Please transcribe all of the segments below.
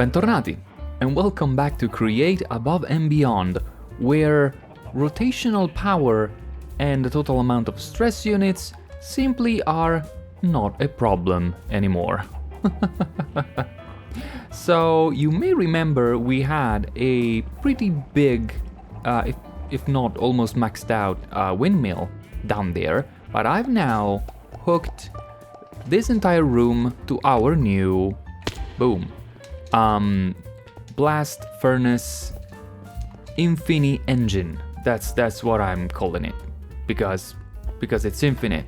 Bentornati, and welcome back to Create Above and Beyond, where rotational power and the total amount of stress units simply are not a problem anymore. So you may remember we had a pretty big, if not almost maxed out windmill down there, but I've now hooked this entire room to our new, boom, blast furnace infini engine. That's what I'm calling it, because it's infinite.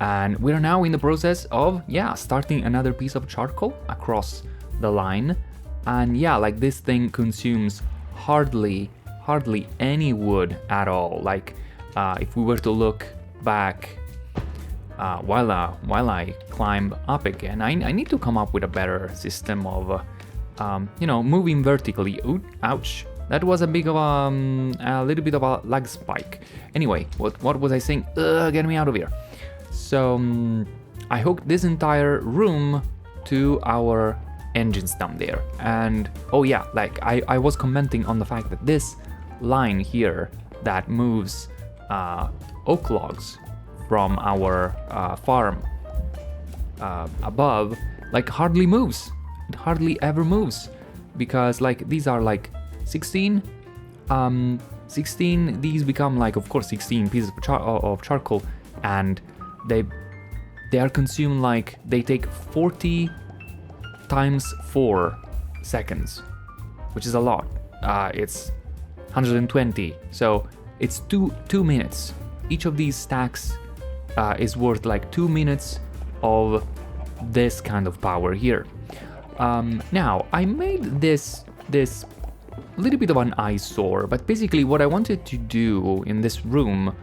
And we're now in the process of, starting another piece of charcoal across the line. And like this thing consumes hardly any wood at all. Like if we were to look back while I climb up again, I need to come up with a better system of, moving vertically. Ooh, ouch. That was a little bit of a lag spike. Anyway, what was I saying? Get me out of here. So I hooked this entire room to our engines down there. And I was commenting on the fact that this line here that moves oak logs from our farm above hardly moves. It hardly ever moves, because these are 16 these become of course 16 pieces of charcoal, and they are consumed they take 40 times 4 seconds, which is a lot. It's 120, so it's two minutes. Each of these stacks is worth 2 minutes of this kind of power here. Now I made this little bit of an eyesore, but basically what I wanted to do in this room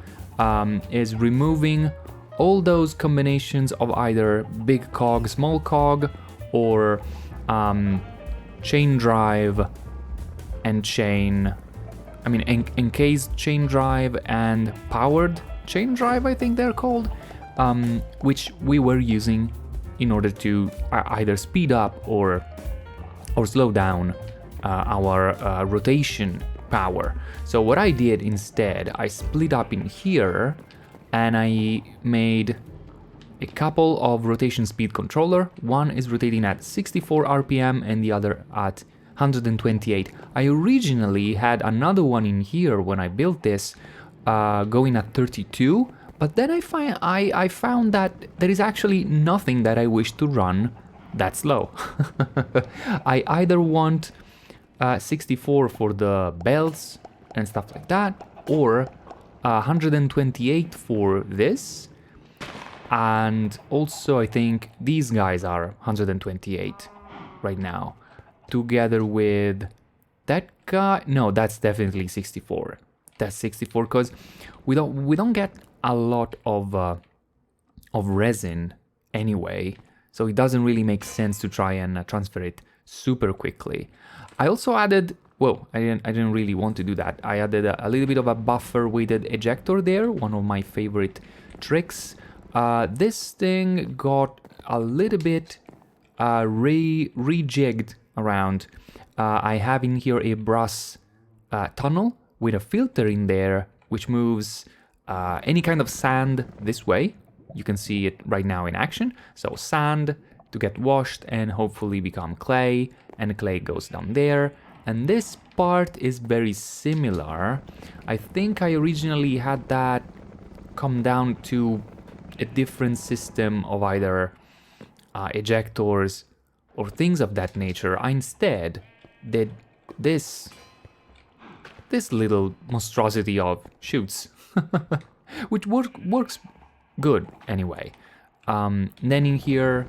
is removing all those combinations of either big cog, small cog, or chain drive and chain, encased chain drive and powered chain drive, I think they're called, which we were using in order to either speed up or slow down our rotation power. So what I did instead, I split up in here and I made a couple of rotation speed controller. One is rotating at 64 RPM and the other at 128. I originally had another one in here when I built this going at 32, but then I found that there is actually nothing that I wish to run that slow. I either want 64 for the belts and stuff like that, or 128 for this, and also I think these guys are 128 right now, together with that guy. No, that's definitely 64. That's 64 because we don't get a lot of resin anyway, so it doesn't really make sense to try and transfer it super quickly. I also added, I didn't really want to do that. I added a little bit of a buffer weighted ejector there, one of my favorite tricks. This thing got a little bit rejigged around. I have in here a brass tunnel with a filter in there, which moves any kind of sand this way. You can see it right now in action. So sand to get washed and hopefully become clay, and the clay goes down there. And this part is very similar. I think I originally had that come down to a different system of either ejectors or things of that nature. I instead did this little monstrosity of chutes, which works good anyway. Then in here,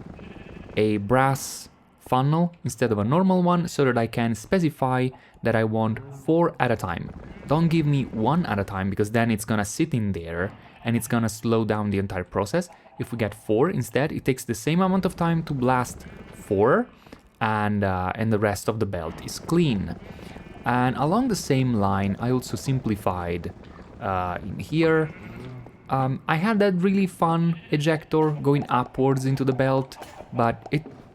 a brass funnel instead of a normal one, so that I can specify that I want 4 at a time. Don't give me 1 at a time, because then it's gonna sit in there and it's gonna slow down the entire process. If we get 4 instead, it takes the same amount of time to blast 4, and the rest of the belt is clean. And along the same line, I also simplified in here. I had that really fun ejector going upwards into the belt, but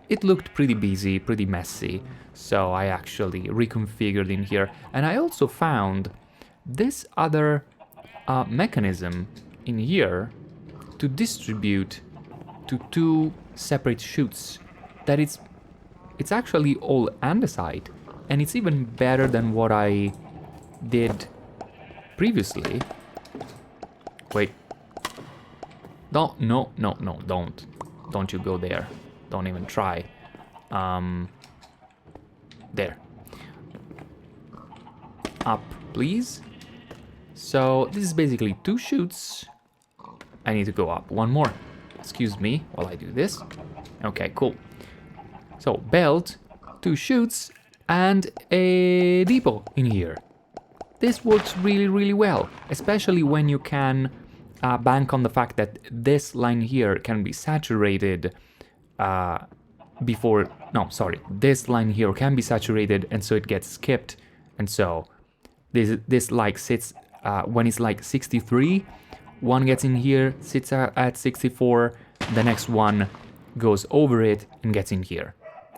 it it looked pretty busy, pretty messy, so I actually reconfigured in here. And I also found this other mechanism in here to distribute to two separate chutes. That it's actually all andesite, and it's even better than what I did previously. Wait. No, don't you go there. Don't even try. There. Up, please. So this is basically two chutes. I need to go up. One more. Excuse me while I do this. Okay, cool. So belt, two chutes, and a depot in here. This works really, really well, especially when you can bank on the fact that this line here can be saturated before... No, sorry. This line here can be saturated, and so it gets skipped. And so this like sits... when it's like 63, one gets in here, sits at 64, the next one goes over it and gets in here,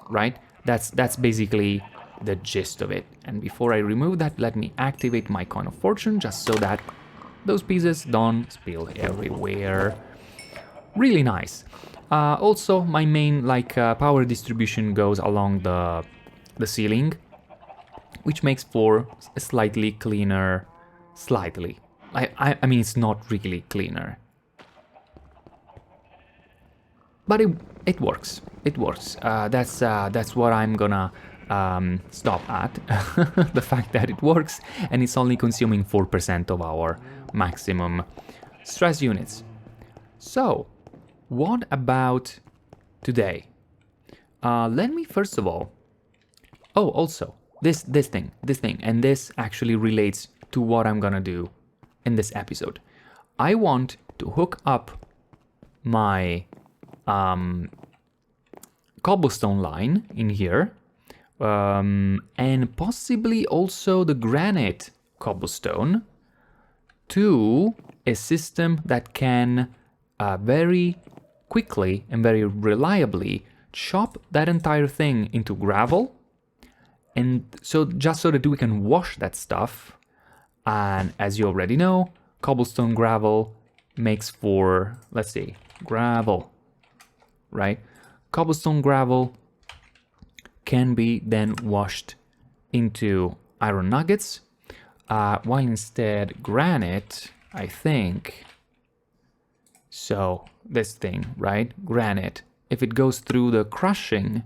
right? That's basically the gist of it. And before I remove that, let me activate my Coin of Fortune just so that those pieces don't spill everywhere. Really nice. Also, my main power distribution goes along the ceiling, which makes for a slightly cleaner... Slightly. I mean, it's not really cleaner. But it works. It works. That's what I'm gonna stop at. The fact that it works, and it's only consuming 4% of our maximum stress units. So, what about today? Let me first of all... Oh, also, this thing, and this actually relates to what I'm gonna do in this episode. I want to hook up my cobblestone line in here, and possibly also the granite cobblestone to a system that can very quickly and very reliably chop that entire thing into gravel, and so just so that we can wash that stuff. And as you already know, cobblestone gravel makes for, let's see, gravel, right? Cobblestone gravel can be then washed into iron nuggets, while instead granite, I think, so this thing, right? Granite, if it goes through the crushing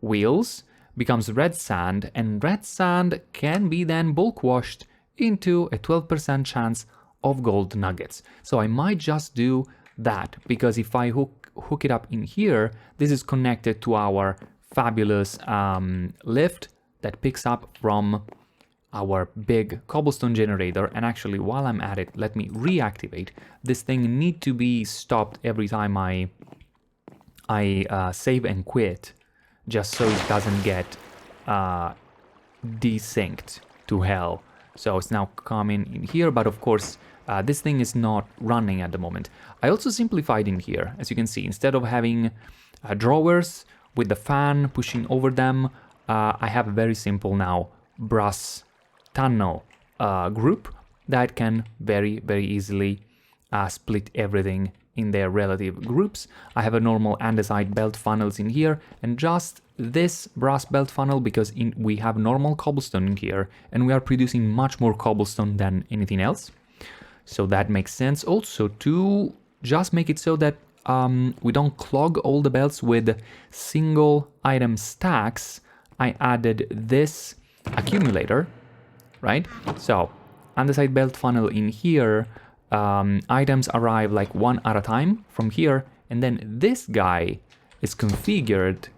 wheels, becomes red sand, and red sand can be then bulk washed into a 12% chance of gold nuggets. So I might just do that, because if I hook it up in here, this is connected to our fabulous lift that picks up from our big cobblestone generator. And actually, while I'm at it, let me reactivate. This thing need to be stopped every time I save and quit, just so it doesn't get desynced to hell. So it's now coming in here, but of course, this thing is not running at the moment. I also simplified in here, as you can see. Instead of having drawers with the fan pushing over them, I have a very simple now brass tunnel group that can very, very easily split everything in their relative groups. I have a normal andesite belt funnels in here, and just this brass belt funnel, because we have normal cobblestone in here, and we are producing much more cobblestone than anything else. So that makes sense. Also, to just make it so that we don't clog all the belts with single item stacks, I added this accumulator, right? So, andesite belt funnel in here, items arrive like one at a time from here, and then this guy is configured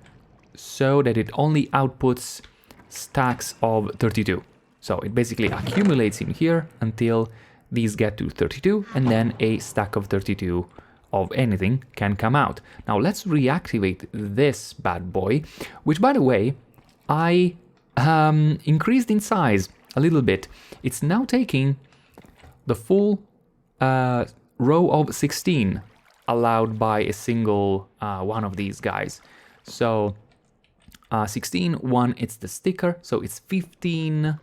so that it only outputs stacks of 32. So it basically accumulates in here until these get to 32, and then a stack of 32 of anything can come out. Now let's reactivate this bad boy, which, by the way, I increased in size a little bit. It's now taking the full row of 16 allowed by a single one of these guys. So 16, 1, it's the sticker, so it's 15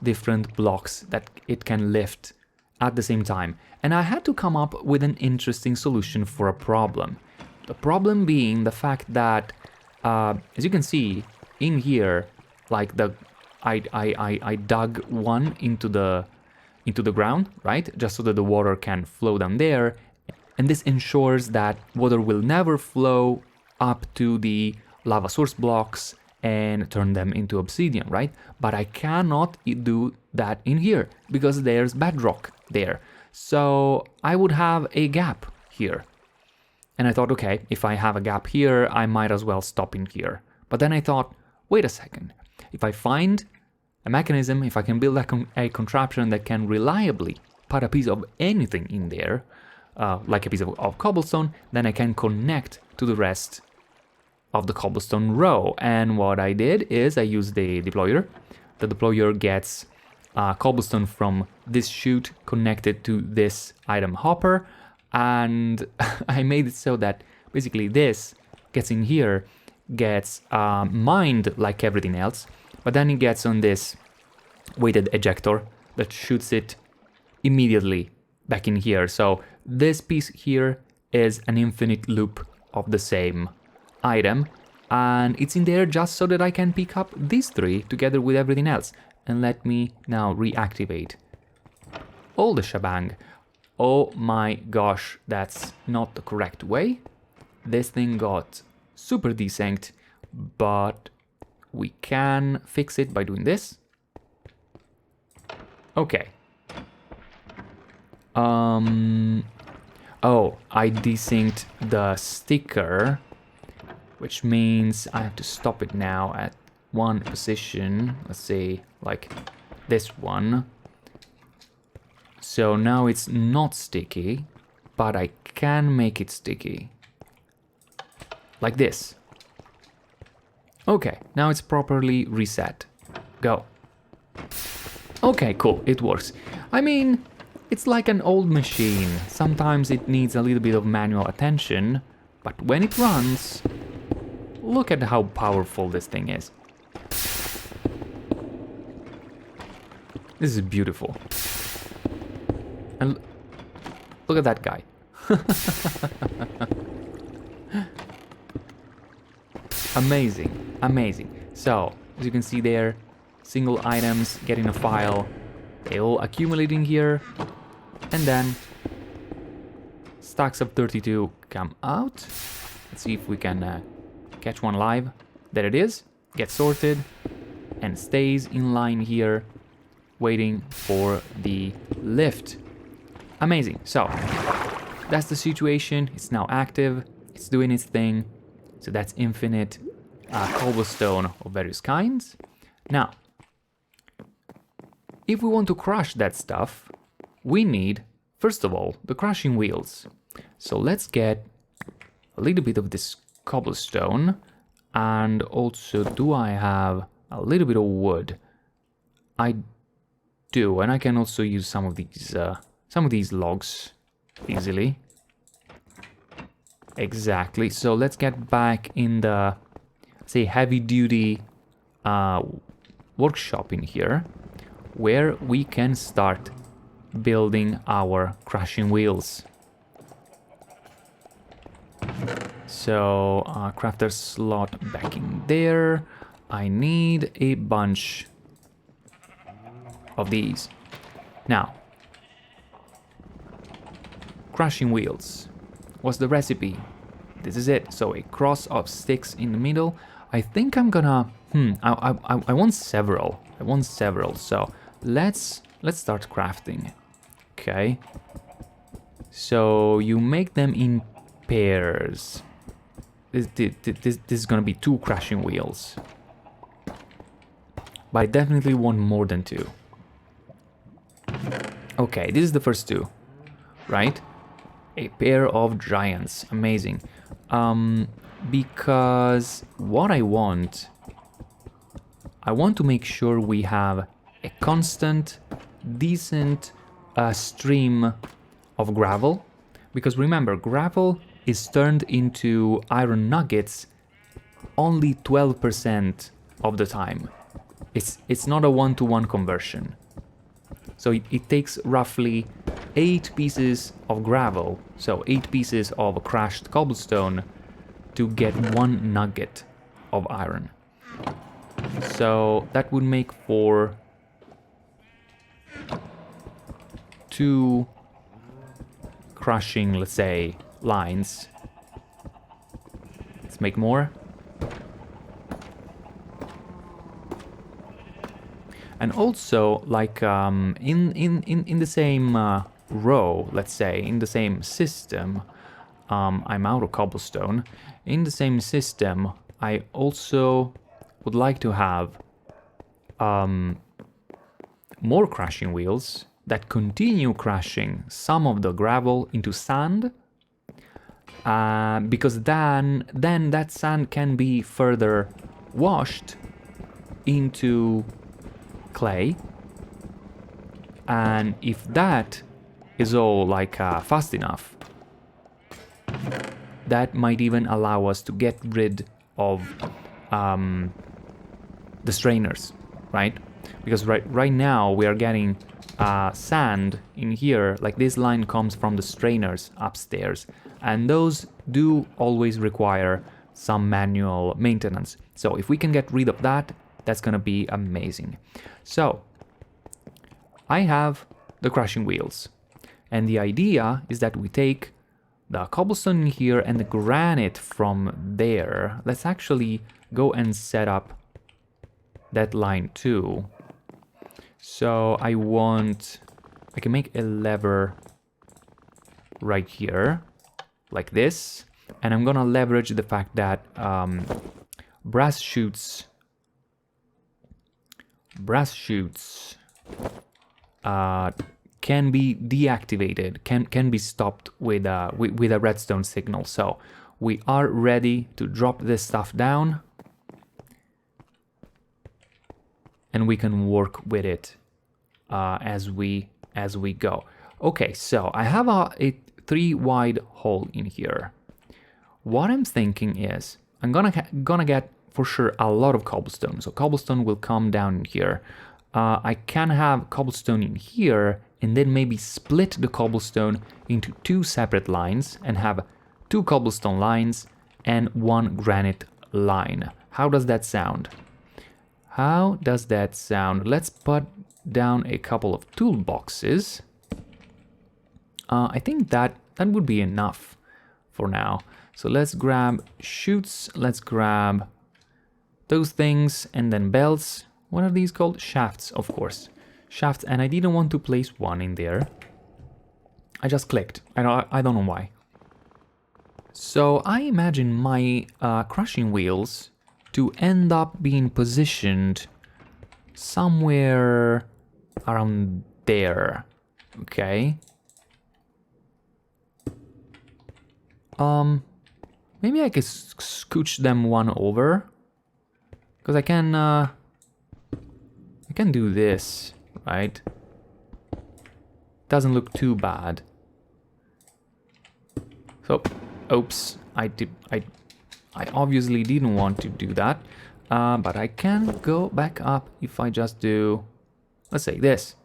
different blocks that it can lift at the same time. And I had to come up with an interesting solution for a problem. The problem being the fact that, as you can see in here, like I dug one into the ground, right? Just so that the water can flow down there. And this ensures that water will never flow up to the lava source blocks and turn them into obsidian, right? But I cannot do that in here because there's bedrock there. So I would have a gap here. And I thought, okay, if I have a gap here, I might as well stop in here. But then I thought, wait a second. If I find a mechanism, if I can build a contraption that can reliably put a piece of anything in there, like a piece of cobblestone, then I can connect to the rest of the cobblestone row. And what I did is I used the deployer. The deployer gets cobblestone from this chute connected to this item hopper, and I made it so that basically this gets in here, gets mined like everything else, but then it gets on this weighted ejector that shoots it immediately back in here. So this piece here is an infinite loop of the same item, and it's in there just so that I can pick up these three together with everything else. And let me now reactivate all the shebang. Oh my gosh, that's not the correct way. This thing got super desynced, but we can fix it by doing this. Okay. Oh, I desynced the sticker, which means I have to stop it now at one position. Let's say like this one. So now it's not sticky, but I can make it sticky. Like this. Okay, now it's properly reset. Go. Okay, cool, it works. I mean, it's like an old machine. Sometimes it needs a little bit of manual attention, but when it runs, look at how powerful this thing is. This is beautiful. And look at that guy. Amazing, amazing. So, as you can see there, single items get in a file, they all accumulate in here, and then stacks of 32 come out. Let's see if we can catch one live. There it is, gets sorted, and stays in line here, waiting for the lift. Amazing. So that's the situation. It's now active. It's doing its thing. So that's infinite cobblestone of various kinds. Now, if we want to crush that stuff, we need, first of all, the crushing wheels. So let's get a little bit of this cobblestone. And also, do I have a little bit of wood? I do, and I can also use some of these logs easily. Exactly. So let's get back in the, say, heavy-duty workshop in here, where we can start building our crushing wheels. So crafter slot back in there. I need a bunch of these. Now, crushing wheels. What's the recipe? This is it. So a cross of sticks in the middle. I think I'm gonna. I want several. I want several. So let's start crafting. Okay. So you make them in pairs. This is gonna be 2 crushing wheels. But I definitely want more than 2. Okay, this is the first 2, right? A pair of giants, amazing. Because what I want to make sure we have a constant, decent stream of gravel. Because remember, gravel is turned into iron nuggets only 12% of the time. It's not a one-to-one conversion. So it takes roughly 8 pieces of gravel, so 8 pieces of crushed cobblestone to get 1 nugget of iron. So that would make for 2 crushing, let's say, lines. Let's make more. And also, like, in the same row, let's say, in the same system, I'm out of cobblestone. In the same system, I also would like to have more crushing wheels that continue crushing some of the gravel into sand, because then that sand can be further washed into clay, and if that is all like fast enough, that might even allow us to get rid of the strainers, right? Because right now we are getting sand in here, like this line comes from the strainers upstairs, and those do always require some manual maintenance. So if we can get rid of that, that's gonna be amazing. So I have the crushing wheels, and the idea is that we take the cobblestone in here and the granite from there. Let's actually go and set up that line too. So I can make a lever right here, like this, and I'm gonna leverage the fact that brass chutes can be deactivated, can be stopped with a redstone signal. So we are ready to drop this stuff down, and we can work with it as we go. Okay, so I have a 3 wide hole in here. What I'm thinking is I'm gonna get for sure a lot of cobblestone. So cobblestone will come down in here. I can have cobblestone in here and then maybe split the cobblestone into 2 separate lines and have 2 cobblestone lines and 1 granite line. How does that sound? How does that sound? Let's put down a couple of toolboxes. I think that would be enough for now. So let's grab chutes, let's grab those things, and then belts. What are these called? Shafts, of course. Shafts, and I didn't want to place one in there. I just clicked. I don't know why. So I imagine my crushing wheels to end up being positioned somewhere around there. Okay. Maybe I could scooch them one over, because I can do this, right? Doesn't look too bad. So, oops, I obviously didn't want to do that, but I can go back up if I just do, let's say this,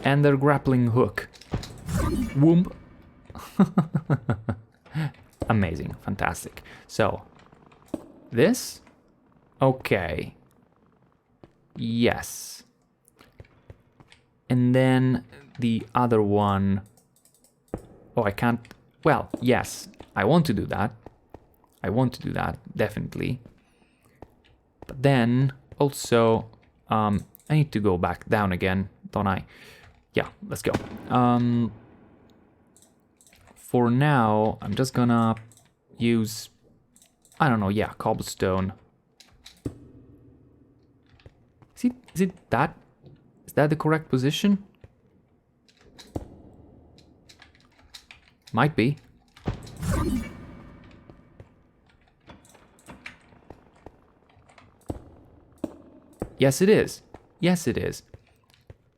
and their grappling hook. Whoomp. Amazing, fantastic. So, this, okay, yes, and then the other one, oh, I can't, well, yes, I want to do that, definitely, but then also, I need to go back down again, don't I? Yeah, let's go. For now, I'm just gonna use, I don't know, yeah, cobblestone. Is it that? Is that the correct position? Might be. Yes, it is. Yes, it is.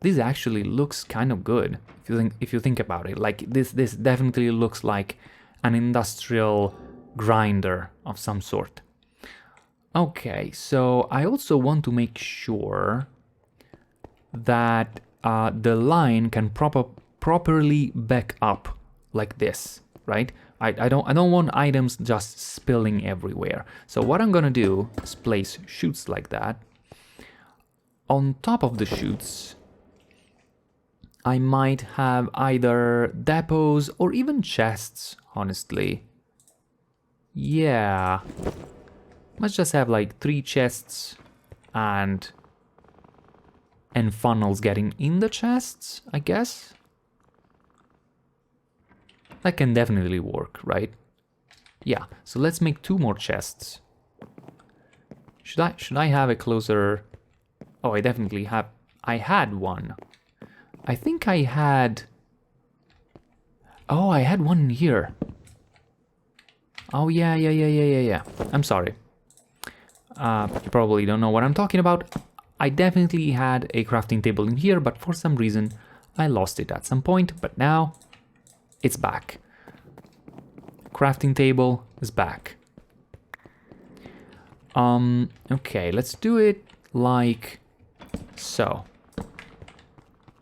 This actually looks kind of good if you think about it. Like this definitely looks like an industrial grinder of some sort. Okay, so I also want to make sure that the line can properly back up like this, right? I don't want items just spilling everywhere. So what I'm gonna do is place chutes like that. On top of the chutes, I might have either depots or even chests, honestly. Yeah. Let's just have like 3 chests and funnels getting in the chests, I guess. That can definitely work, right? Yeah, so let's make 2 more chests. Should I have a closer... Oh, I definitely have... I had one. I think I had... Oh, I had one in here. Oh, yeah. I'm sorry. You probably don't know what I'm talking about. I definitely had a crafting table in here, but for some reason I lost it at some point, but now it's back. Crafting table is back. Okay, let's do it like so.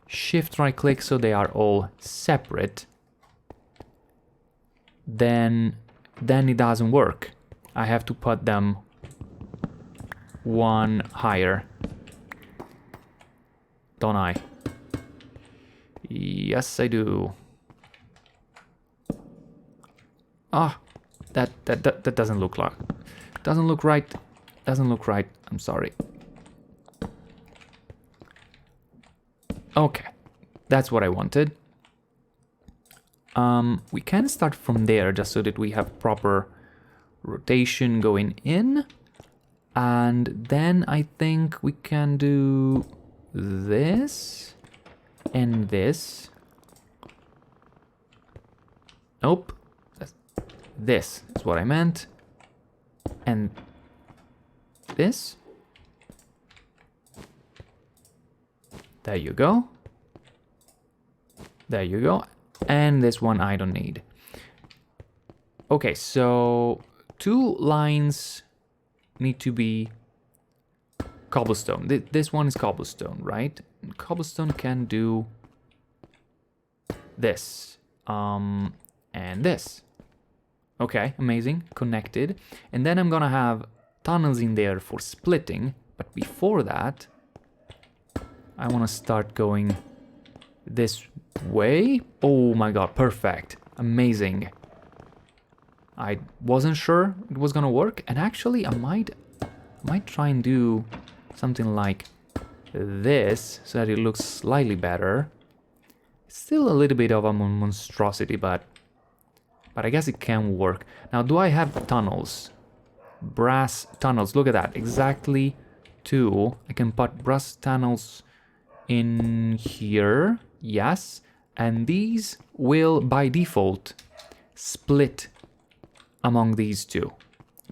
Shift right click so they are all separate. Then it doesn't work. I have to put them one higher. Don't I? Yes, I do. Ah, that doesn't look like... Doesn't look right. Doesn't look right. I'm sorry. Okay, that's what I wanted. We can start from there just so that we have proper rotation going in. And then I think we can do this and this. Nope. This is what I meant. And this. There you go. There you go. And this one I don't need. Okay, so 2 lines need to be cobblestone. This one is cobblestone, right? Cobblestone can do this. And this. Okay, amazing. Connected. And then I'm gonna have tunnels in there for splitting. But before that, I want to start going this way. Oh my god, perfect. Amazing. I wasn't sure it was gonna work, and actually I might try and do something like this so that it looks slightly better. It's still a little bit of a monstrosity, but I guess it can work. Now, do I have tunnels? Brass tunnels, look at that, exactly 2. I can put brass tunnels in here, yes, and these will by default split among these 2,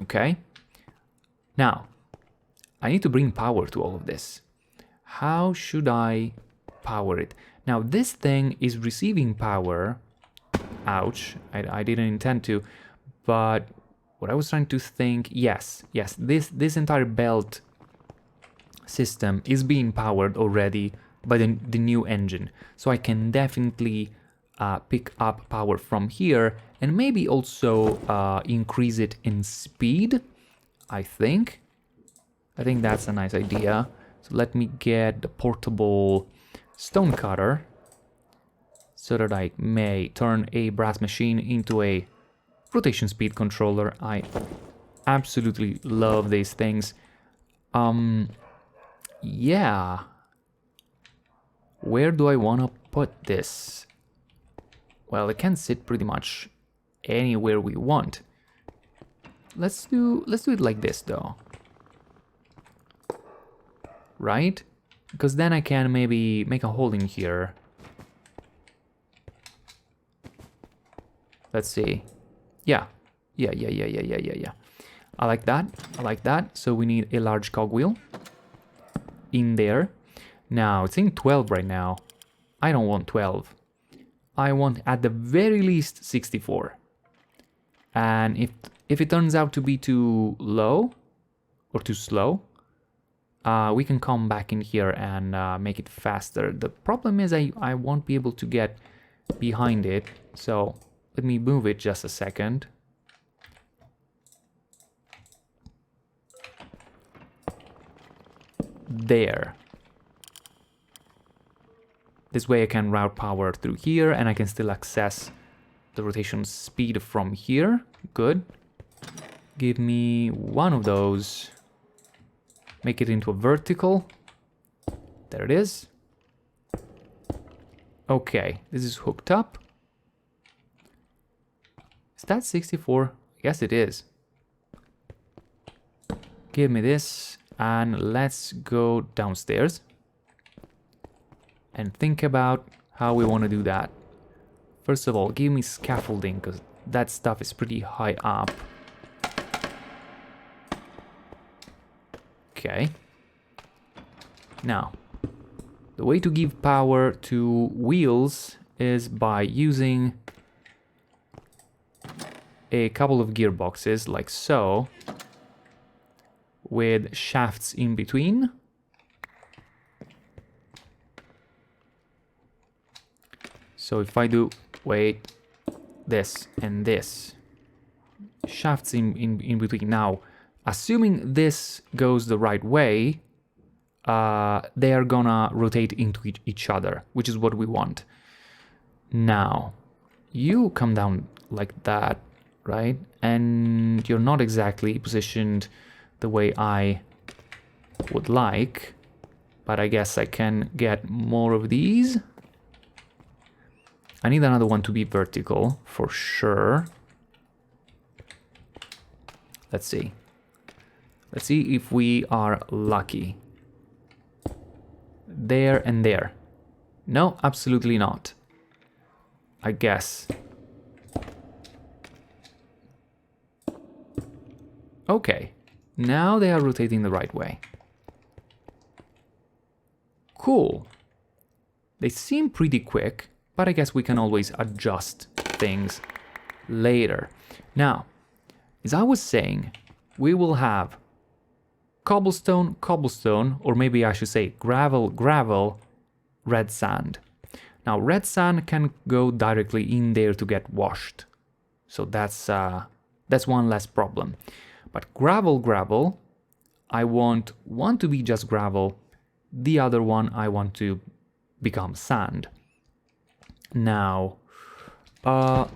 okay? Now, I need to bring power to all of this. How should I power it? Now, this thing is receiving power. Ouch, I didn't intend to, but what I was trying to think, yes, this entire belt system is being powered already by the new engine, so I can definitely pick up power from here and maybe also increase it in speed. I think that's a nice idea. So let me get the portable stone cutter so that I may turn a brass machine into a rotation speed controller. I absolutely love these things. Yeah. Where do I want to put this? Well, it can sit pretty much anywhere we want. Let's do it like this though. Right? Because then I can maybe make a hole in here. Let's see. Yeah. I like that. So we need a large cogwheel in there. Now, it's in 12 right now. I don't want 12. I want at the very least 64. And if it turns out to be too low, or too slow, we can come back in here and make it faster. The problem is I won't be able to get behind it, so let me move it just a second. There. This way I can route power through here and I can still access the rotation speed from here. Good. Give me one of those. Make it into a vertical. There it is. Okay, this is hooked up. Is that 64? Yes, it is. Give me this and let's go downstairs and think about how we want to do that. First of all, give me scaffolding because that stuff is pretty high up. Okay. Now, the way to give power to wheels is by using a couple of gearboxes like so, with shafts in between. So if I do, wait, this and this, shafts in between. Now, assuming this goes the right way, they are gonna rotate into each other, which is what we want. Now, you come down like that, right? And you're not exactly positioned the way I would like, but I guess I can get more of these. I need another one to be vertical for sure. Let's see. Let's see if we are lucky. There and there. No, absolutely not. I guess. Okay. Now they are rotating the right way. Cool. They seem pretty quick, but I guess we can always adjust things later. Now, as I was saying, we will have cobblestone, cobblestone, or maybe I should say gravel, gravel, red sand. Now, red sand can go directly in there to get washed. So that's one less problem. But gravel, gravel, I want one to be just gravel. The other one I want to become sand. Now, I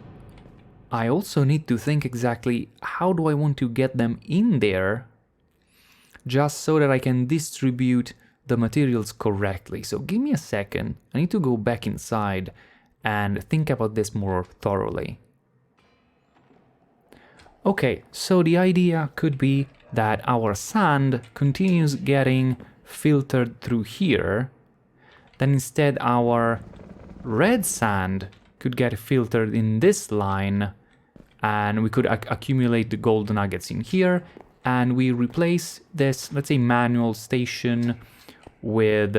also need to think exactly how do I want to get them in there just so that I can distribute the materials correctly. So give me a second. I need to go back inside and think about this more thoroughly. Okay, so the idea could be that our sand continues getting filtered through here. Then instead our red sand could get filtered in this line, and we could accumulate the gold nuggets in here, and we replace this, let's say, manual station with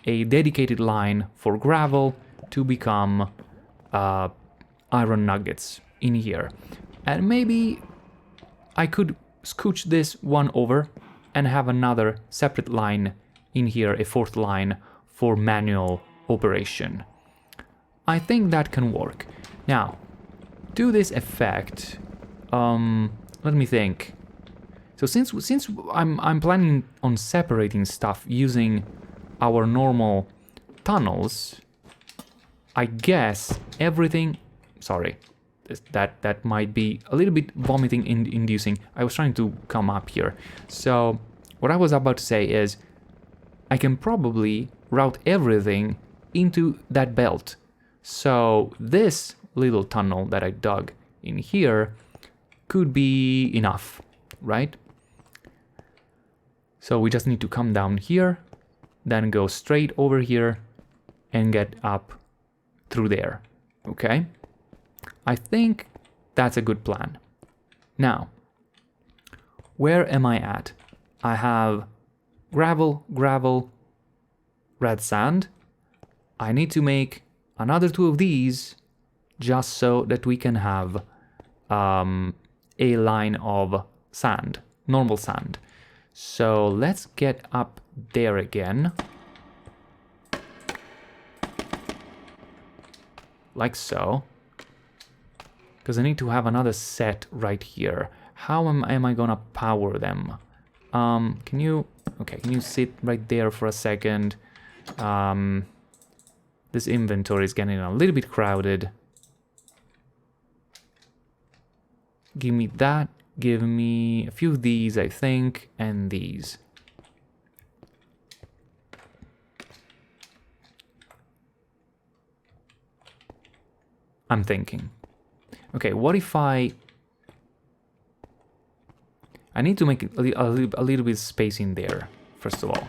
a dedicated line for gravel to become iron nuggets in here. And maybe I could scooch this one over and have another separate line in here, a fourth line for manual operation. I think that can work. Now, to this effect, let me think. So since I'm planning on separating stuff using our normal tunnels, I guess everything. Sorry, that might be a little bit vomiting inducing. I was trying to come up here. So what I was about to say is, I can probably route everything into that belt. So this little tunnel that I dug in here could be enough, right? So we just need to come down here, then go straight over here and get up through there, okay? I think that's a good plan. Now, where am I at? I have gravel, gravel, red sand. I need to make another two of these just so that we can have a line of sand, normal sand. So let's get up there again. Like so. Because I need to have another set right here. How am I gonna power them? Can you... Okay, can you sit right there for a second? This inventory is getting a little bit crowded. Give me that. Give me a few of these, I think, and these. I'm thinking. Okay, what if I need to make a little bit of space in there, first of all.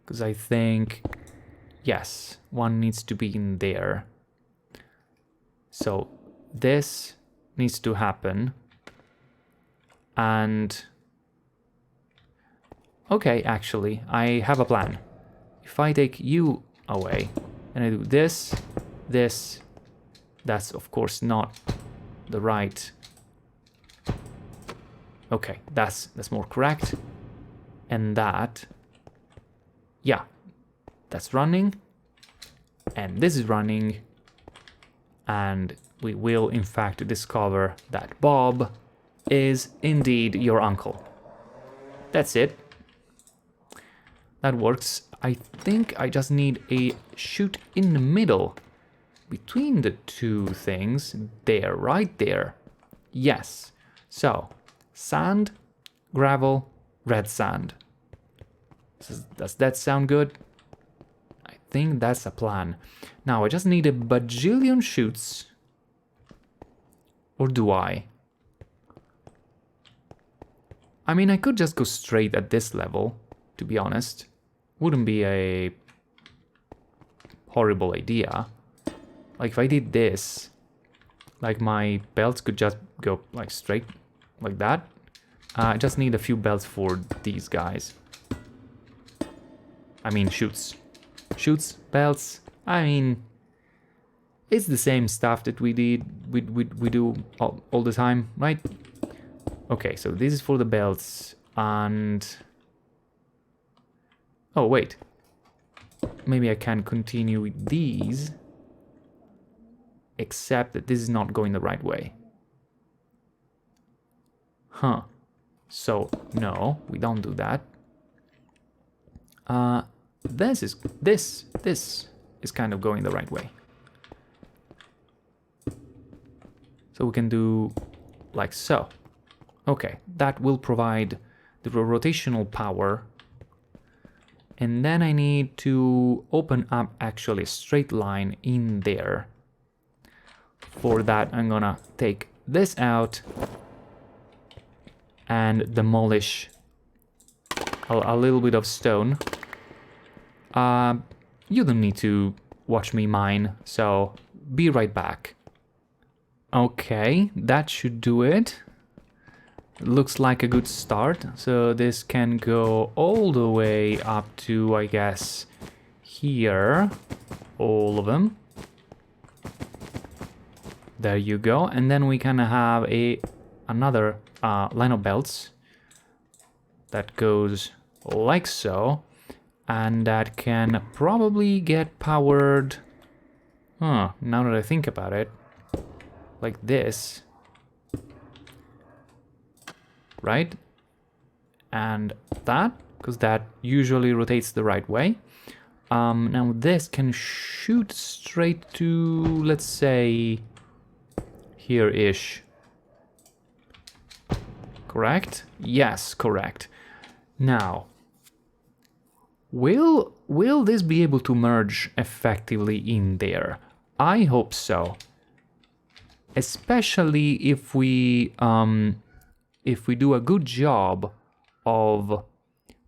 Because I think, yes, one needs to be in there. So this needs to happen. And okay, actually, I have a plan. If I take you away and I do this, that's of course not the right. Okay, that's more correct. And that, yeah, that's running. And this is running. And we will in fact discover that Bob is indeed your uncle. That's it. That works. I think I just need a chute in the middle between the two things. There, right there. Yes. So, sand, gravel, red sand. Does that sound good? I think that's a plan. Now, I just need a bajillion chutes. Or do I? I mean, I could just go straight at this level, to be honest. Wouldn't be a horrible idea. Like, if I did this, like, my belts could just go, like, straight like that. I just need a few belts for these guys. I mean, chutes. Chutes, belts. I mean, it's the same stuff that we do all the time, right? Okay, so this is for the belts, and... Oh, wait. Maybe I can continue with these, except that this is not going the right way. Huh. So, no, we don't do that. This is kind of going the right way. So we can do like so. Okay, that will provide the rotational power. And then I need to open up actually a straight line in there. For that, I'm gonna take this out and demolish a little bit of stone. You don't need to watch me mine, so be right back. Okay, that should do it. Looks like a good start. So this can go all the way up to, I guess, here. All of them. There you go. And then we can have another line of belts that goes like so. And that can probably get powered... Huh, now that I think about it. Like this. Right? And that, because that usually rotates the right way. Now this can shoot straight to, let's say, here-ish. Correct? Yes, correct. Now, will this be able to merge effectively in there? I hope so. Especially if we do a good job of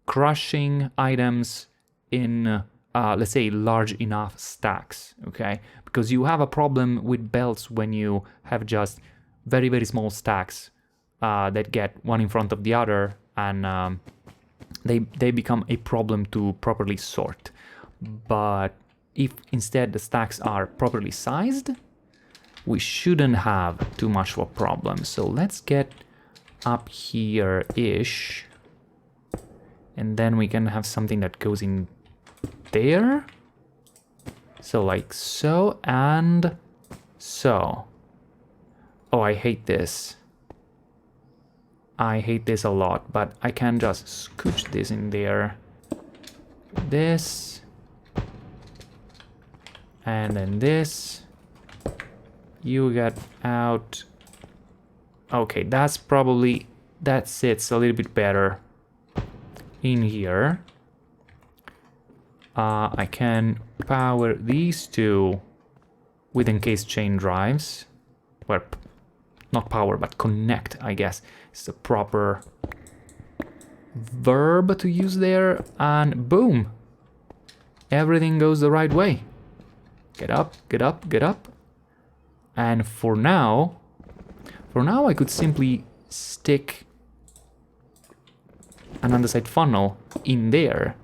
crushing items in, let's say, large enough stacks, okay? Because you have a problem with belts when you have just very, very small stacks that get one in front of the other, and they become a problem to properly sort. But if instead the stacks are properly sized, we shouldn't have too much of a problem. So let's get up here-ish. And then we can have something that goes in there. So like so and so. Oh, I hate this. I hate this a lot, but I can just scooch this in there. This. And then this. You get out. Okay, that sits a little bit better in here. I can power these two with encased chain drives. Well, not power, but connect, I guess. It's the proper verb to use there. And boom! Everything goes the right way. Get up, get up, get up. And for now I could simply stick an andesite funnel in there.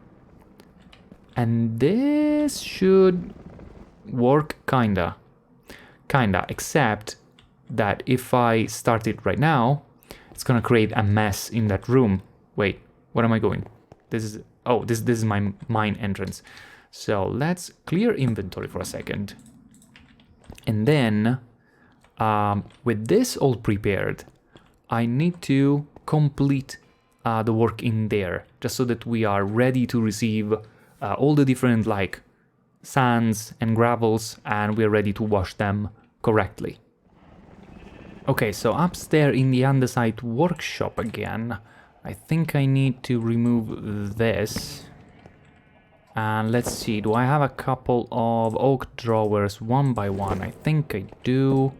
And this should work kinda, except that if I start it right now, it's gonna create a mess in that room. Wait, where am I going? This is my mine entrance. So let's clear inventory for a second. And then, with this all prepared, I need to complete the work in there, just so that we are ready to receive all the different like sands and gravels, and we're ready to wash them correctly. Okay, so upstairs in the andesite workshop again, I think I need to remove this. And let's see, do I have a couple of oak drawers one by one? I think I do.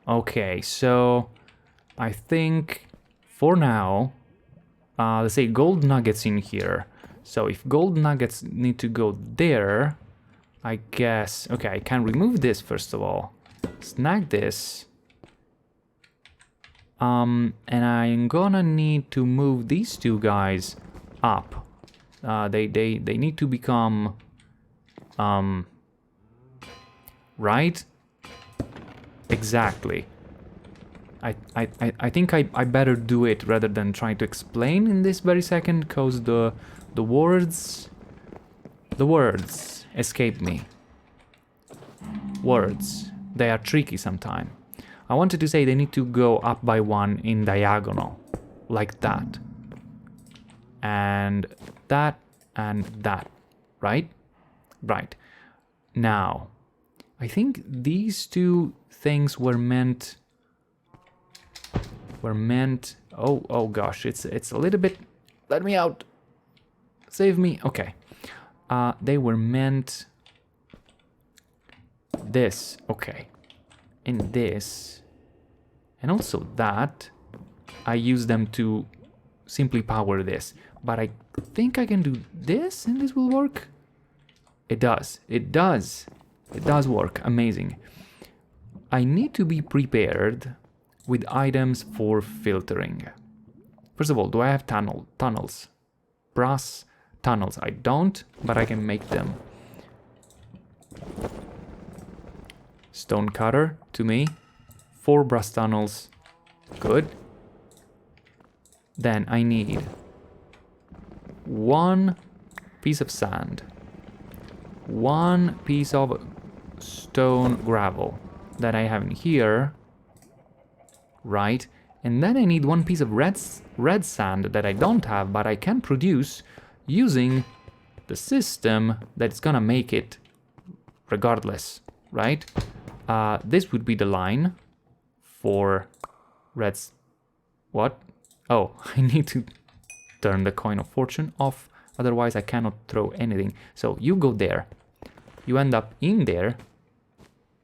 Okay, so I think for now, let's say gold nuggets in here. So if gold nuggets need to go there, I guess, okay, I can remove this first of all. Snag this. And I'm gonna need to move these two guys up. They need to become, right? Exactly. I think I better do it rather than trying to explain in this very second, cause the words escape me. Words, they are tricky sometimes. I wanted to say they need to go up by one in diagonal, like that. And that, right? Right. Now, I think these two things were meant, oh gosh, it's a little bit, let me out, save me, okay. They were meant this, okay, and this, and also that, I use them to simply power this, but I think I can do this and this will work. It does work, amazing. I need to be prepared with items for filtering. First of all, do I have tunnels? Brass tunnels, I don't, but I can make them. Stone cutter to me, 4 brass tunnels, good. Then I need 1 piece of sand, 1 piece of stone gravel that I have in here, right? And then I need 1 piece of red sand that I don't have, but I can produce using the system that's gonna make it regardless, right? This would be the line for reds. What? Oh, I need to turn the coin of fortune off, otherwise I cannot throw anything. So you go there, you end up in there,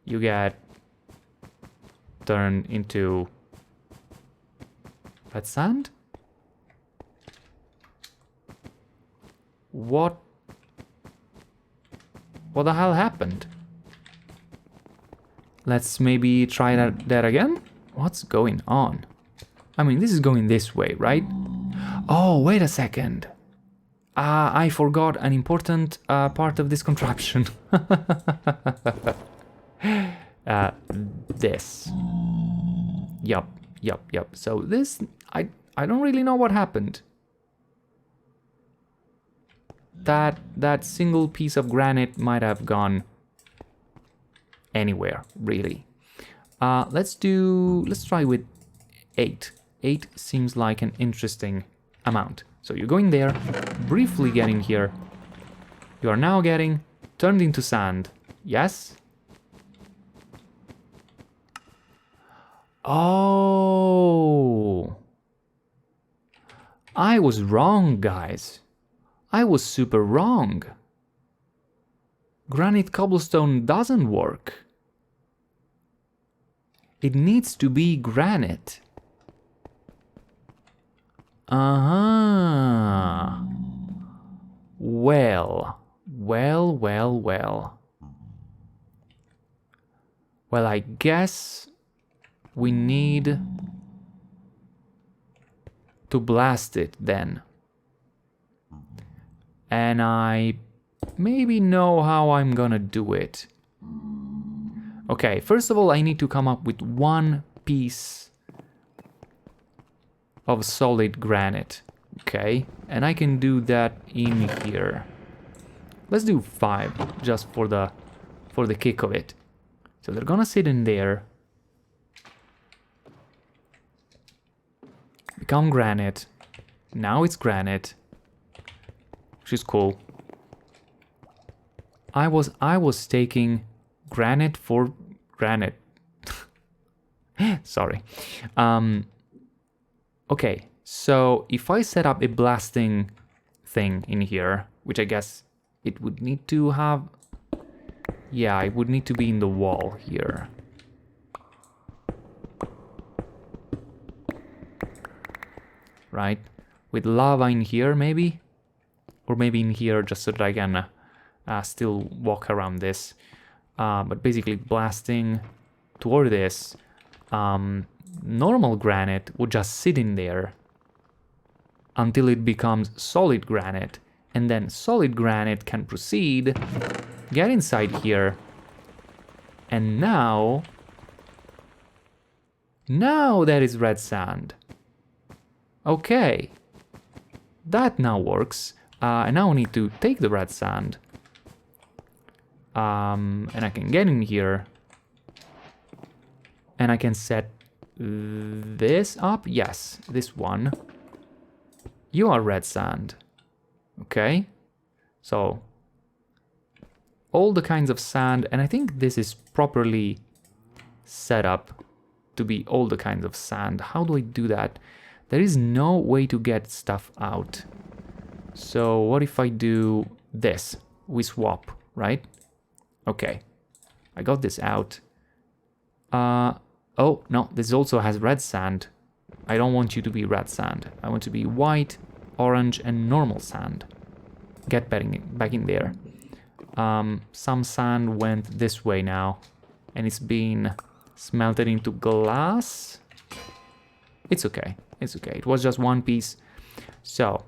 you get turned into red sand? What the hell happened? Let's maybe try that again? What's going on? I mean, this is going this way, right? Oh, wait a second. I forgot an important part of this contraption. This. Yup. Yep. So this, I don't really know what happened. That single piece of granite might have gone anywhere, really. Let's try with 8. 8 seems like an interesting amount. So you're going there, briefly getting here. You are now getting turned into sand. Yes? Oh. I was wrong, guys. I was super wrong. Granite cobblestone doesn't work. It needs to be granite. Uh-huh. Well. Well, I guess we need to blast it then. And I maybe know how I'm gonna do it. Okay, first of all, I need to come up with one piece of solid granite. Okay, and I can do that in here. Let's do 5, just for the kick of it. So they're gonna sit in there. Become granite. Now it's granite. Which is cool. I was taking granite for granite. Sorry. Okay, so if I set up a blasting thing in here, which I guess it would need to have... Yeah, it would need to be in the wall here. Right? With lava in here, maybe? Or maybe in here, just so that I can still walk around this. But basically blasting toward this, normal granite would just sit in there until it becomes solid granite. And then solid granite can proceed, get inside here, and now that is red sand. Okay, that now works. I now need to take the red sand, and I can get in here, and I can set this up. Yes, this one. You are red sand. Okay, so all the kinds of sand, and I think this is properly set up to be all the kinds of sand. How do I do that? There is no way to get stuff out. So what if I do this? We swap, right? Okay, I got this out. Oh, no, this also has red sand. I don't want you to be red sand. I want to be white, orange, and normal sand. Get back in there. Some sand went this way now, and it's been smelted into glass. It's okay. It's okay. It was just one piece. So,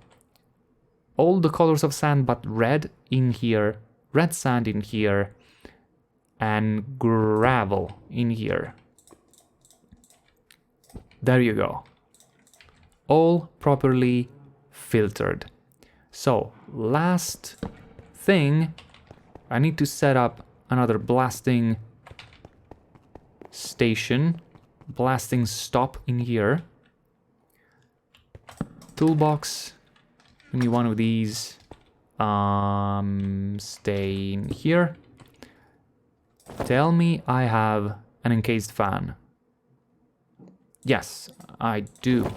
all the colors of sand but red in here, red sand in here, and gravel in here. There you go. All properly filtered. So, last thing, I need to set up another blasting station, blasting stop in here. Toolbox, give me one of these. Stay in here. Tell me I have an encased fan. Yes, I do.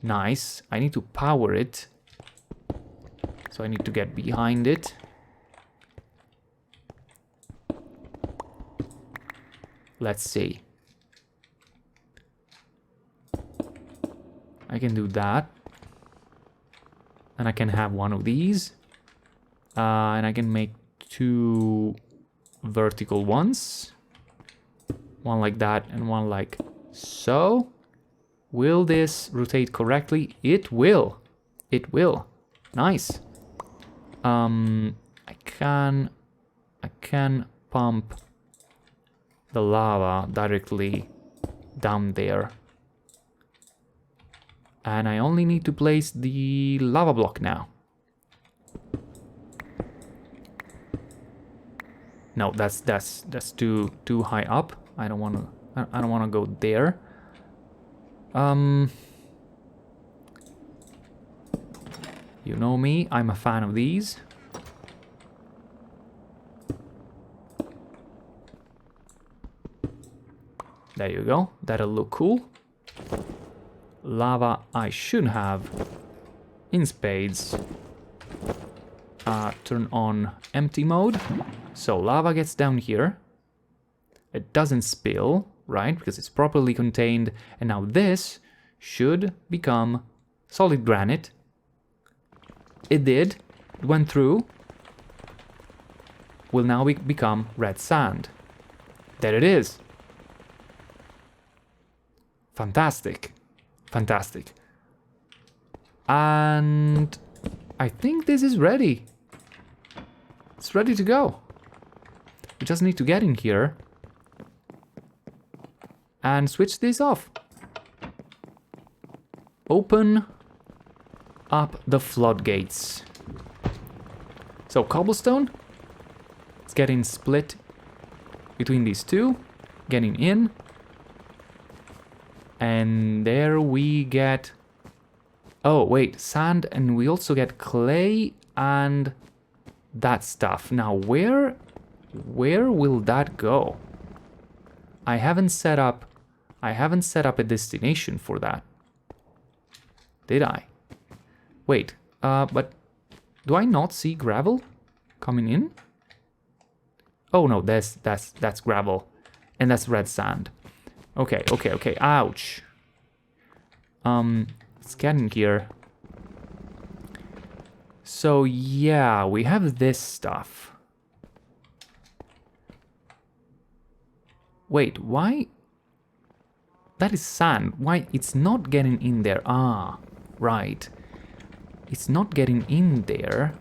Nice. I need to power it. So I need to get behind it. Let's see. I can do that. And I can have one of these. And I can make 2 vertical ones. One like that and one like so. Will this rotate correctly? It will. It will. Nice. I can pump the lava directly down there. And I only need to place the lava block now. No, that's too high up. I don't wanna go there. You know me, I'm a fan of these. There you go, that'll look cool. Lava I should have in spades. Turn on empty mode. So lava gets down here. It doesn't spill, right? Because it's properly contained. And now this should become solid granite. It did. It went through. Will now become red sand. There it is. Fantastic. Fantastic. And I think this is ready. It's ready to go. We just need to get in here and switch this off. Open up the floodgates. So cobblestone, it's getting split between these two, getting in. And there we get, oh wait, sand, and we also get clay and that stuff. Now where will that go? I haven't set up a destination for that. Did I? Wait, but do I not see gravel coming in? Oh no, that's gravel, and that's red sand. Okay, ouch. Let's get in here. So yeah, we have this stuff. Wait, why? That is sand. Why? It's not getting in there. Ah, right. It's not getting in there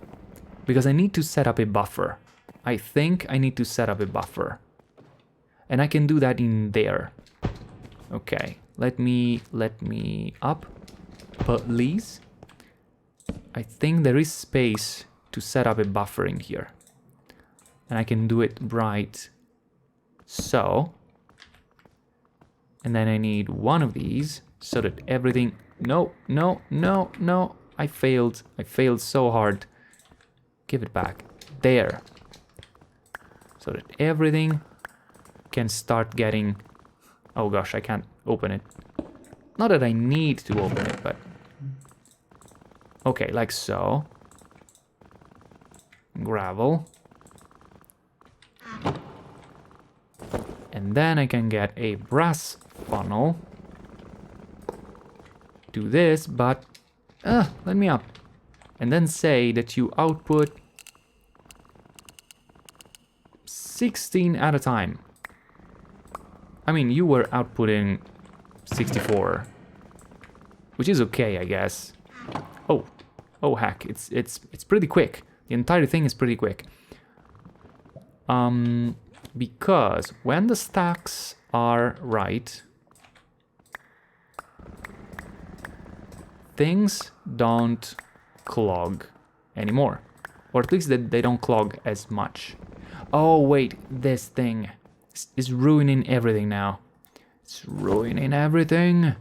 because I need to set up a buffer. I think I need to set up a buffer. And I can do that in there. Okay, let me up, please. I think there is space to set up a buffer in here. And I can do it right so. And then I need one of these so that everything... No. I failed so hard. Give it back. There. So that everything can start getting... Oh gosh, I can't open it. Not that I need to open it, but... Okay, like so. Gravel. And then I can get a brass funnel. Do this, but... let me up. And then say that you output 16 at a time. I mean, you were outputting 64, which is okay, I guess. Oh heck, it's pretty quick. The entire thing is pretty quick. Because when the stacks are right, things don't clog anymore, or at least they don't clog as much. Oh wait, this thing is ruining everything now. It's ruining everything.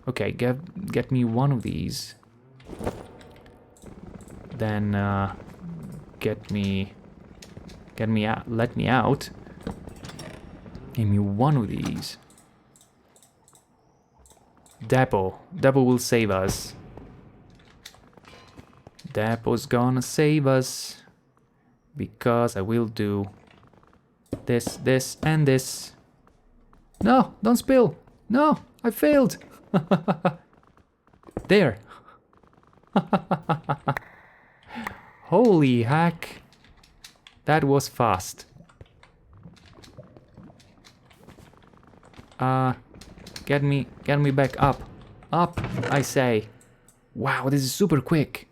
Okay, get me one of these. Then let me out. Give me one of these. Depot will save us. Depot's gonna save us. Because I will do this, and this. No, don't spill. No, I failed. There. Holy heck. That was fast. Get me back up. Up, I say. Wow, this is super quick.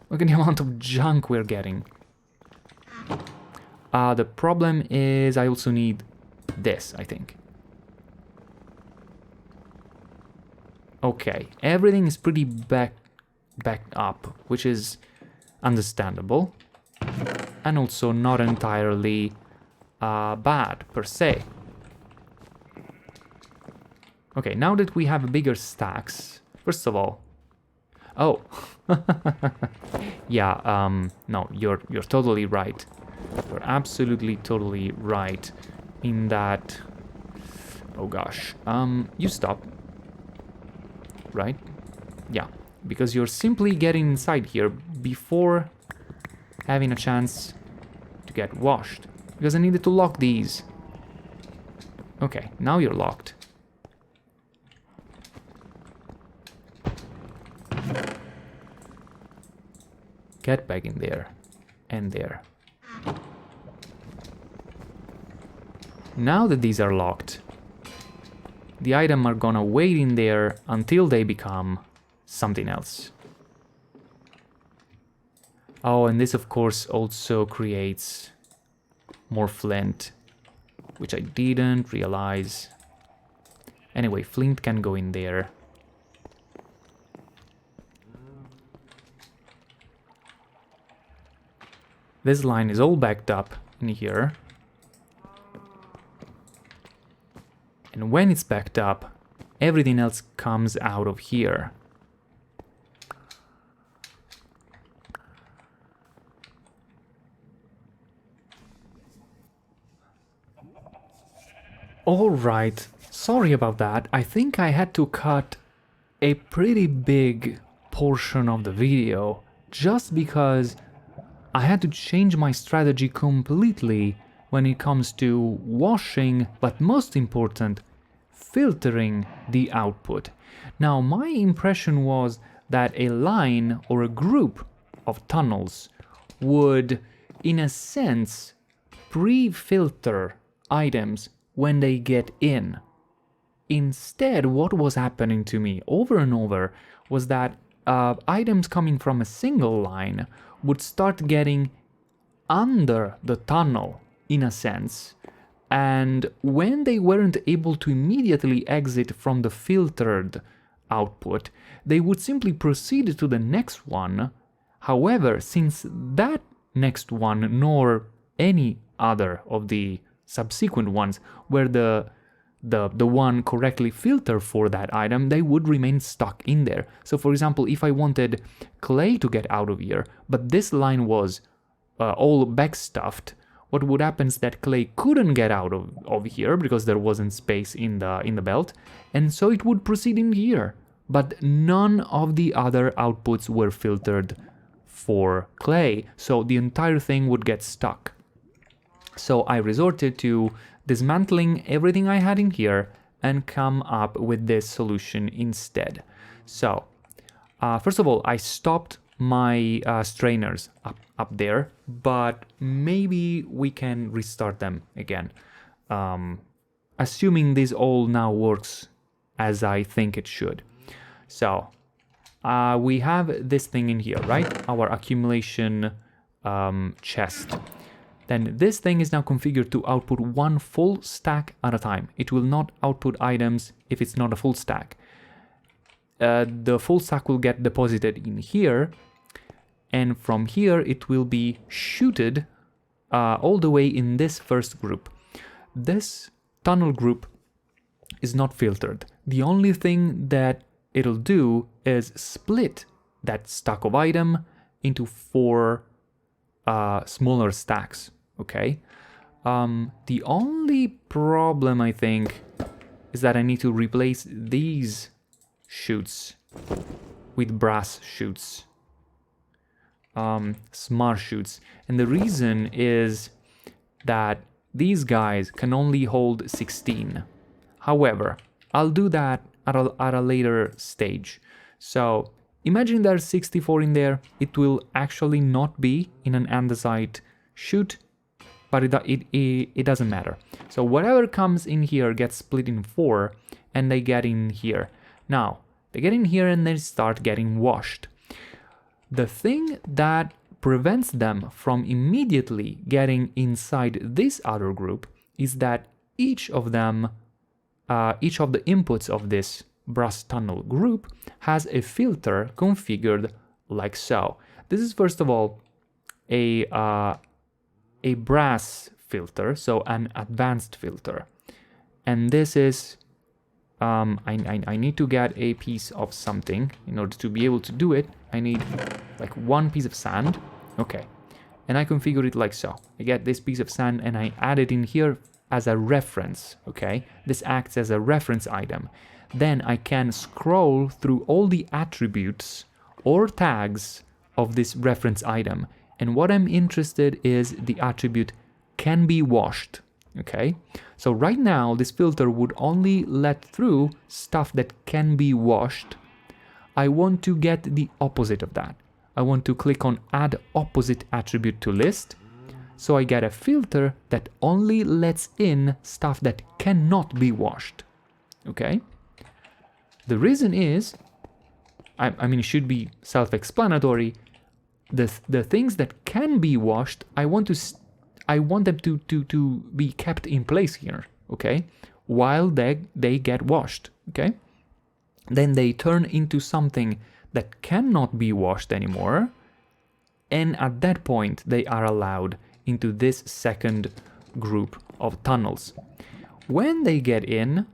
Look at the amount of junk we're getting. The problem is I also need this, I think. Okay, everything is pretty backed up, which is understandable. And also not entirely bad, per se. Okay, now that we have bigger stacks, first of all... Oh! Yeah, no, you're totally right. You're absolutely totally right in that... Oh gosh, you stop. Right? Yeah, because you're simply getting inside here before having a chance to get washed. Because I needed to lock these. Okay, now you're locked. Get back in there. And there. Now that these are locked, the items are gonna wait in there until they become something else. Oh, and this of course also creates more flint, which I didn't realize. Anyway, flint can go in there. This line is all backed up in here. And when it's backed up, everything else comes out of here. Alright, sorry about that. I think I had to cut a pretty big portion of the video just because I had to change my strategy completely when it comes to washing, but most important, filtering the output. Now, my impression was that a line or a group of tunnels would, in a sense, pre-filter items when they get in. Instead, what was happening to me over and over was that items coming from a single line would start getting under the tunnel, in a sense, and when they weren't able to immediately exit from the filtered output, they would simply proceed to the next one. However, since that next one, nor any other of the subsequent ones, were the one correctly filtered for that item, they would remain stuck in there. So for example, if I wanted clay to get out of here, but this line was all backstuffed, what would happen is that clay couldn't get out of here because there wasn't space in the belt, and so it would proceed in here. But none of the other outputs were filtered for clay, so the entire thing would get stuck. So I resorted to dismantling everything I had in here and come up with this solution instead. So, first of all, I stopped my strainers up there, but maybe we can restart them again. Assuming this all now works as I think it should. So, we have this thing in here, right? Our accumulation chest. Then this thing is now configured to output one full stack at a time. It will not output items if it's not a full stack. The full stack will get deposited in here, and from here it will be shooted all the way in this first group. This tunnel group is not filtered. The only thing that it'll do is split that stack of item into 4 smaller stacks. Okay, the only problem I think is that I need to replace these chutes with brass chutes, smart chutes, and the reason is that these guys can only hold 16. However, I'll do that at a later stage. So imagine there's 64 in there. It will actually not be in an andesite chute, but it doesn't matter. So whatever comes in here gets split in 4, and they get in here. Now, they get in here and they start getting washed. The thing that prevents them from immediately getting inside this other group is that each of the inputs of this brass tunnel group has a filter configured like so. This is first of all a brass filter, so an advanced filter. And this is, I need to get a piece of something in order to be able to do it. I need like one piece of sand. Okay. And I configure it like so. I get this piece of sand and I add it in here as a reference. Okay. This acts as a reference item. Then I can scroll through all the attributes or tags of this reference item. And what I'm interested is the attribute can be washed. Okay, so right now this filter would only let through stuff that can be washed. I want to get the opposite of that. I want to click on add opposite attribute to list. So I get a filter that only lets in stuff that cannot be washed. Okay, the reason is, I mean, it should be self-explanatory. The things that can be washed, I want them to be kept in place here, okay? While they get washed, okay? Then they turn into something that cannot be washed anymore, and at that point they are allowed into this second group of tunnels. When they get in,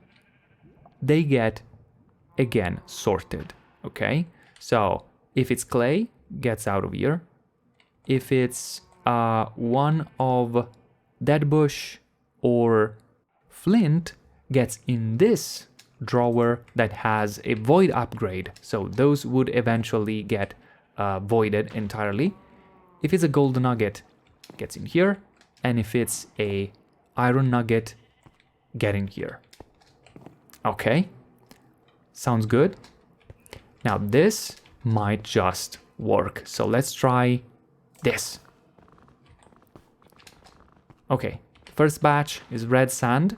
they get again sorted, okay? So if it's clay, gets out of here. If it's one of dead bush or flint, gets in this drawer that has a void upgrade, so those would eventually get voided entirely. If it's a gold nugget, gets in here, and if it's a iron nugget, get in here. Okay, sounds good. Now this might just work, so let's try this. Okay, first batch is red sand.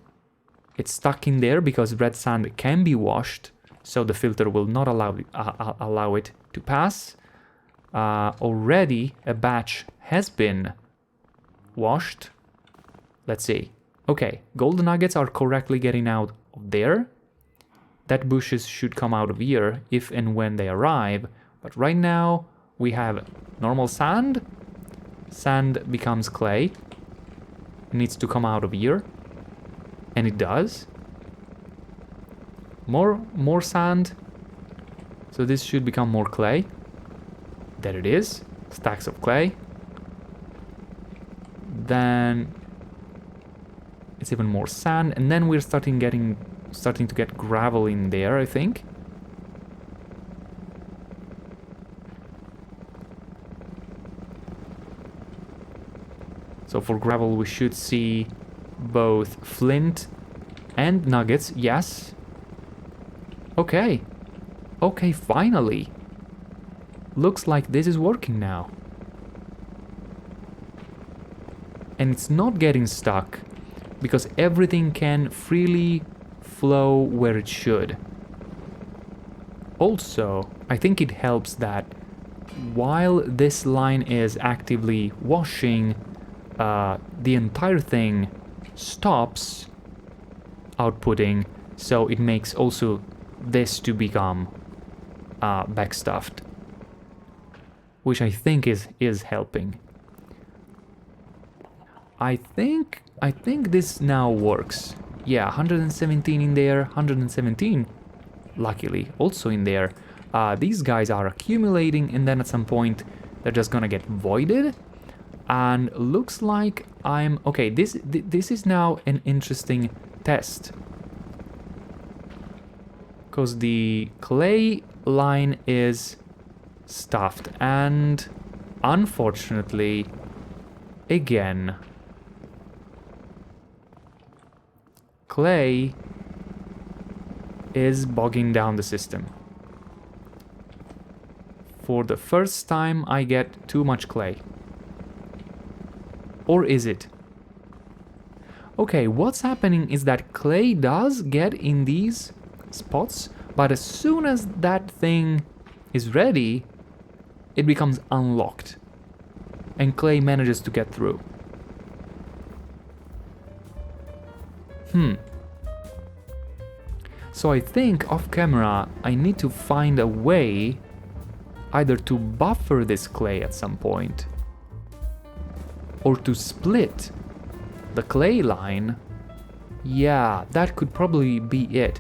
It's stuck in there because red sand can be washed, so the filter will not allow it to pass. Already a batch has been washed. Let's see. Okay, gold nuggets are correctly getting out of there. That bushes should come out of here if and when they arrive. But right now we have normal sand. Sand becomes clay. It needs to come out of here. And it does. More sand. So this should become more clay. There it is. Stacks of clay. Then it's even more sand, and then we're starting to get gravel in there, I think. So for gravel we should see both flint and nuggets, yes. Okay. Okay, finally. Looks like this is working now. And it's not getting stuck because everything can freely flow where it should. Also, I think it helps that while this line is actively washing, the entire thing stops outputting, so it makes also this to become backstuffed, which I think is helping. I think this now works. Yeah, 117 in there, 117 luckily also in there. These guys are accumulating, and then at some point they're just gonna get voided. And looks like I'm okay. This is now an interesting test, because the clay line is stuffed, and unfortunately, again, clay is bogging down the system. For the first time, I get too much clay. Or is it? Okay, what's happening is that clay does get in these spots, but as soon as that thing is ready, it becomes unlocked, and clay manages to get through. So I think off camera I need to find a way either to buffer this clay at some point or to split the clay line. Yeah, that could probably be it.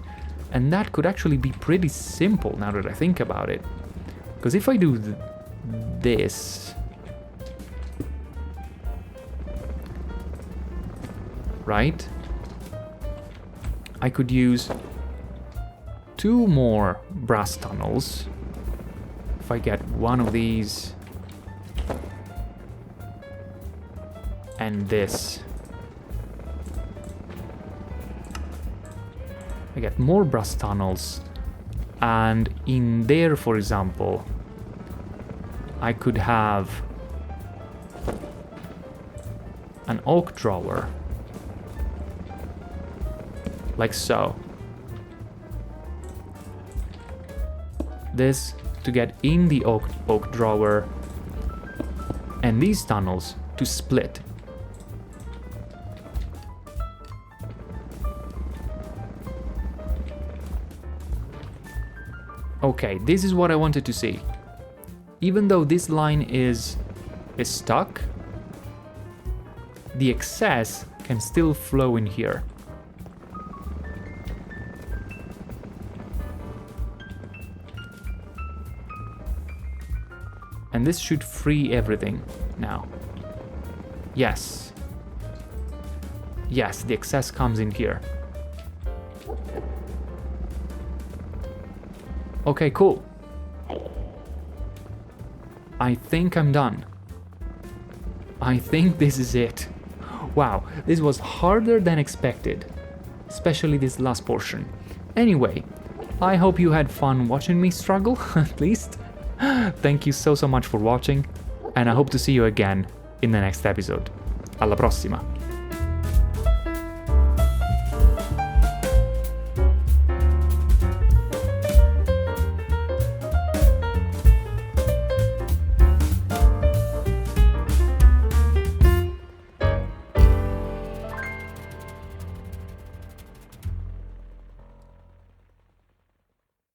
And that could actually be pretty simple now that I think about it. Because if I do this... right? I could use 2 more brass tunnels. If I get one of these and this, I get more brass tunnels, and in there, for example, I could have an oak drawer, like so. This to get in the oak drawer, and these tunnels to split. Okay, this is what I wanted to see. Even though this line is stuck, the excess can still flow in here. And this should free everything now. Yes. Yes, the excess comes in here. Okay, cool. I think I'm done. I think this is it. Wow, this was harder than expected. Especially this last portion. Anyway, I hope you had fun watching me struggle, at least. Thank you so much for watching, and I hope to see you again in the next episode. Alla prossima!